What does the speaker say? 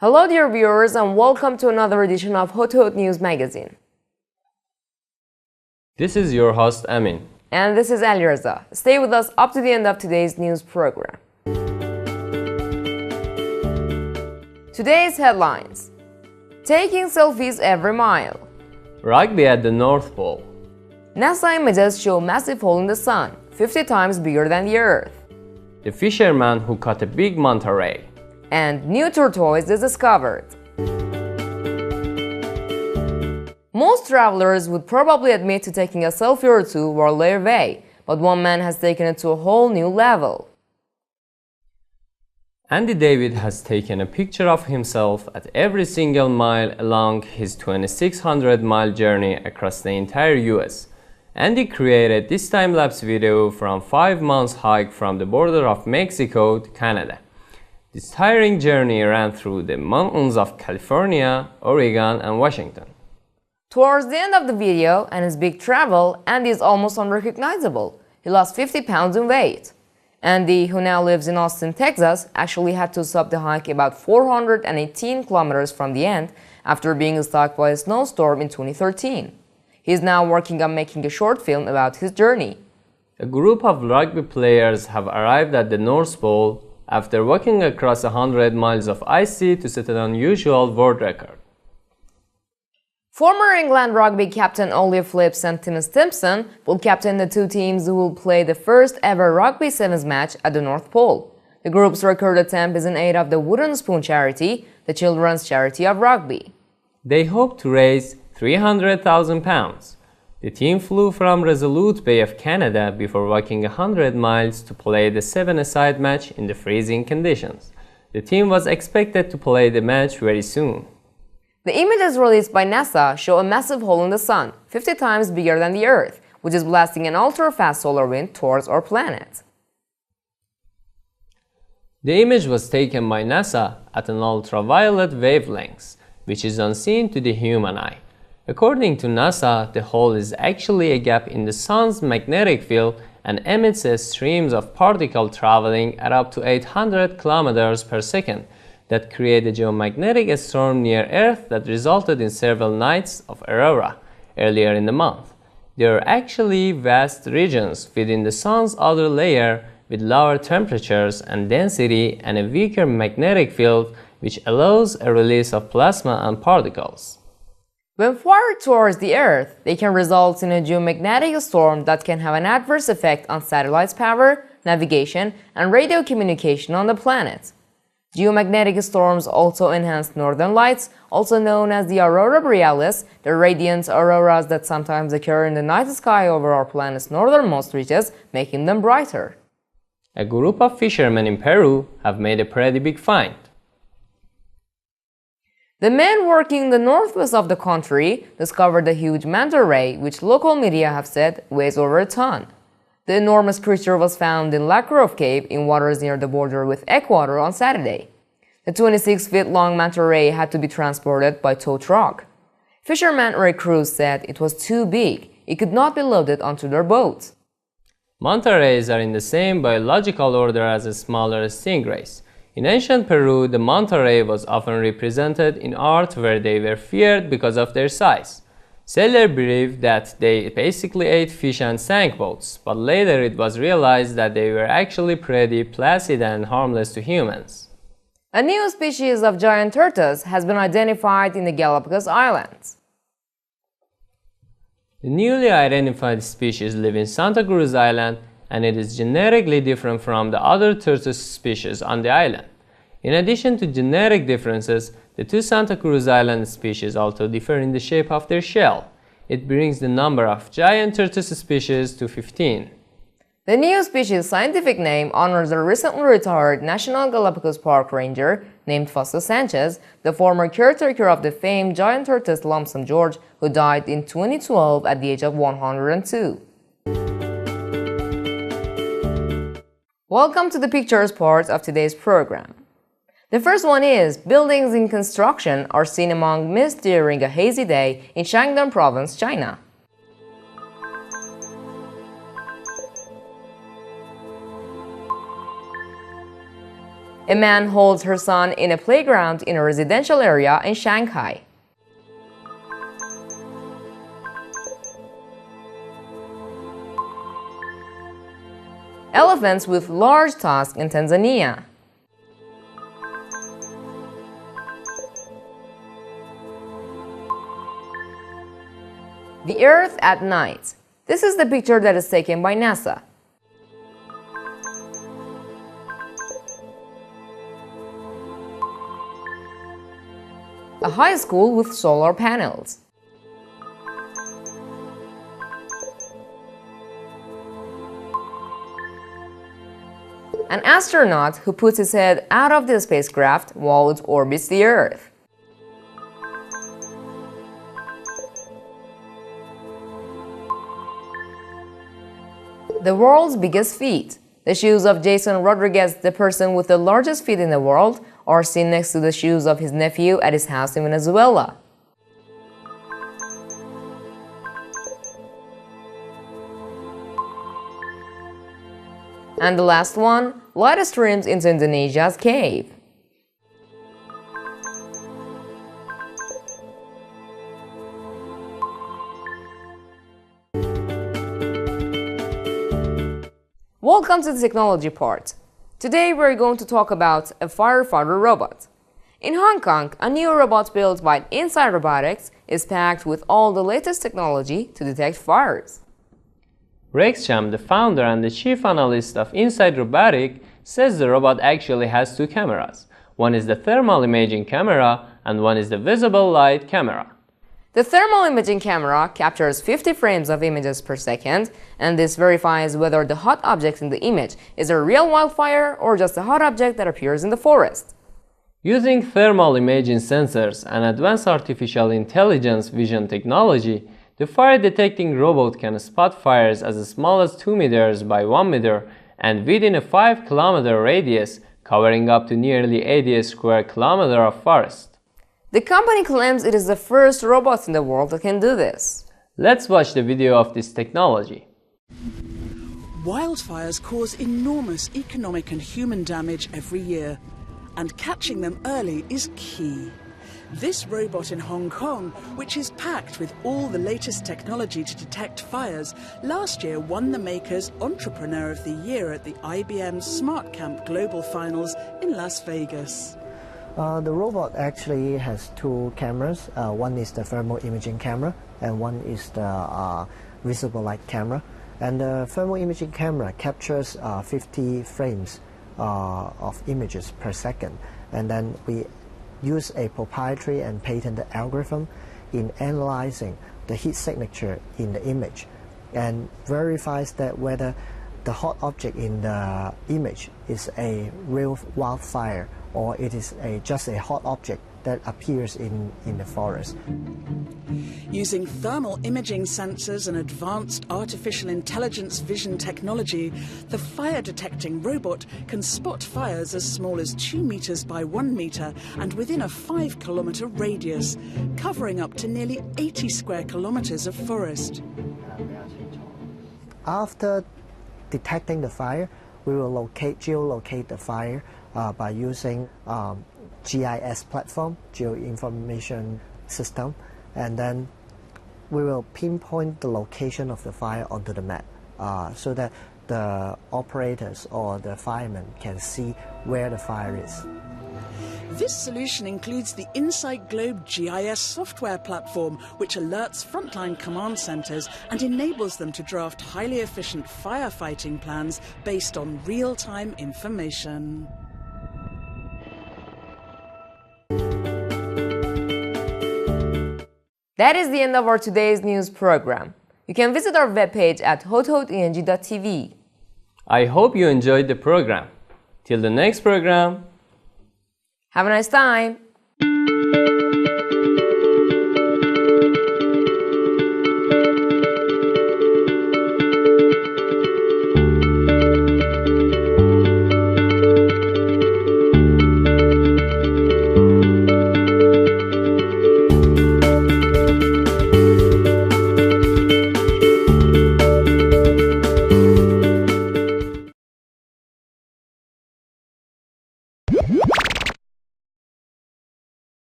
Hello dear viewers and welcome to another edition of Hodhod News Magazine. This is your host Amin. And this is Alireza. Stay with us up to the end of today's news program. Today's headlines: Taking selfies every mile. Rugby at the North Pole. NASA images show massive hole in the sun, 50 times bigger than the Earth. The fisherman who caught a big manta ray. And new tortoise is discovered. Most travelers would probably admit to taking a selfie or two while they're away, but one man has taken it to a whole new level. Andy David has taken a picture of himself at every single mile along his 2,600-mile journey across the entire US. Andy created this time-lapse video from 5 months hike from the border of Mexico to Canada. This tiring journey ran through the mountains of California, Oregon, and Washington. Towards the end of the video and his big travel, Andy is almost unrecognizable. He lost 50 pounds in weight. Andy, who now lives in Austin, Texas, actually had to stop the hike about 418 kilometers from the end after being stuck by a snowstorm in 2013. He is now working on making a short film about his journey. A group of rugby players have arrived at the North Pole after walking across 100 miles of ice to set an unusual world record. Former England rugby captain Ollie Phillips and Tim Stimpson will captain the two teams who will play the first ever Rugby Sevens match at the North Pole. The group's record attempt is in aid of the Wooden Spoon charity, the children's charity of rugby. They hope to raise £300,000. The team flew from Resolute Bay of Canada before walking 100 miles to play the seven-a-side match in the freezing conditions. The team was expected to play the match very soon. The images released by NASA show a massive hole in the sun, 50 times bigger than the Earth, which is blasting an ultra-fast solar wind towards our planet. The image was taken by NASA at an ultraviolet wavelength, which is unseen to the human eye. According to NASA, the hole is actually a gap in the sun's magnetic field and emits streams of particles traveling at up to 800 kilometers per second that create a geomagnetic storm near Earth that resulted in several nights of aurora earlier in the month. There are actually vast regions within the sun's outer layer with lower temperatures and density and a weaker magnetic field which allows a release of plasma and particles. When fired towards the Earth, they can result in a geomagnetic storm that can have an adverse effect on satellites' power, navigation, and radio communication on the planet. Geomagnetic storms also enhance northern lights, also known as the aurora borealis, the radiant auroras that sometimes occur in the night sky over our planet's northernmost reaches, making them brighter. A group of fishermen in Peru have made a pretty big find. The men working in the northwest of the country discovered a huge manta ray, which local media have said weighs over a ton. The enormous creature was found in La Grove Cave in waters near the border with Ecuador on Saturday. The 26-foot-long manta ray had to be transported by tow truck. Fisherman Ray Cruz said it was too big, it could not be loaded onto their boat. Manta rays are in the same biological order as the smaller stingrays. In ancient Peru, the manta ray was often represented in art where they were feared because of their size. Sailors believed that they basically ate fish and sank boats, but later it was realized that they were actually pretty placid and harmless to humans. A new species of giant tortoise has been identified in the Galapagos Islands. The newly identified species live in Santa Cruz Island, and it is genetically different from the other tortoise species on the island. In addition to genetic differences, the two Santa Cruz Island species also differ in the shape of their shell. It brings the number of giant tortoise species to 15. The new species' scientific name honors a recently retired National Galapagos Park ranger named Fausto Sanchez, the former caretaker of the famed giant tortoise Lonesome George, who died in 2012 at the age of 102. Welcome to the pictures part of today's program. The first one is, buildings in construction are seen among mist during a hazy day in Shandong Province, China. A man holds her son in a playground in a residential area in Shanghai. Elephants with large tusks in Tanzania. The Earth at night. This is the picture that is taken by NASA. A high school with solar panels. An astronaut who puts his head out of the spacecraft while it orbits the Earth. The world's biggest feet. The shoes of Jason Rodriguez, the person with the largest feet in the world, are seen next to the shoes of his nephew at his house in Venezuela. And the last one, light streams into Indonesia's cave. Welcome to the technology part. Today we're going to talk about a firefighter robot. In Hong Kong, a new robot built by Inside Robotics is packed with all the latest technology to detect fires. Rex Cham, the founder and the chief analyst of Inside Robotics, says the robot actually has two cameras. One is the thermal imaging camera and one is the visible light camera. The thermal imaging camera captures 50 frames of images per second, and this verifies whether the hot object in the image is a real wildfire or just a hot object that appears in the forest. Using thermal imaging sensors and advanced artificial intelligence vision technology, the fire-detecting robot can spot fires as small as 2 meters by 1 meter and within a 5-kilometer radius, covering up to nearly 80 square kilometers of forest. The company claims it is the first robot in the world that can do this. Let's watch the video of this technology. Wildfires cause enormous economic and human damage every year, and catching them early is key. This robot in Hong Kong, which is packed with all the latest technology to detect fires, last year won the maker's Entrepreneur of the Year at the IBM Smart Camp Global Finals in Las Vegas. The robot actually has two cameras. One is the thermal imaging camera and one is the visible light camera. And the thermal imaging camera captures 50 frames of images per second. And then we use a proprietary and patented algorithm in analyzing the heat signature in the image and verifies that whether the hot object in the image is a real wildfire or it is just a hot object that appears in the forest. Using thermal imaging sensors and advanced artificial intelligence vision technology, the fire-detecting robot can spot fires as small as 2 meters by 1 meter and within a 5-kilometer radius, covering up to nearly 80 square kilometers of forest. After detecting the fire, we will geolocate the fire by using GIS platform, Geoinformation System, and then we will pinpoint the location of the fire onto the map so that the operators or the firemen can see where the fire is. This solution includes the Insight Globe GIS software platform, which alerts frontline command centers and enables them to draft highly efficient firefighting plans based on real-time information. That is the end of our today's news program. You can visit our webpage at hodhodeng.tv. I hope you enjoyed the program. Till the next program. Have a nice time!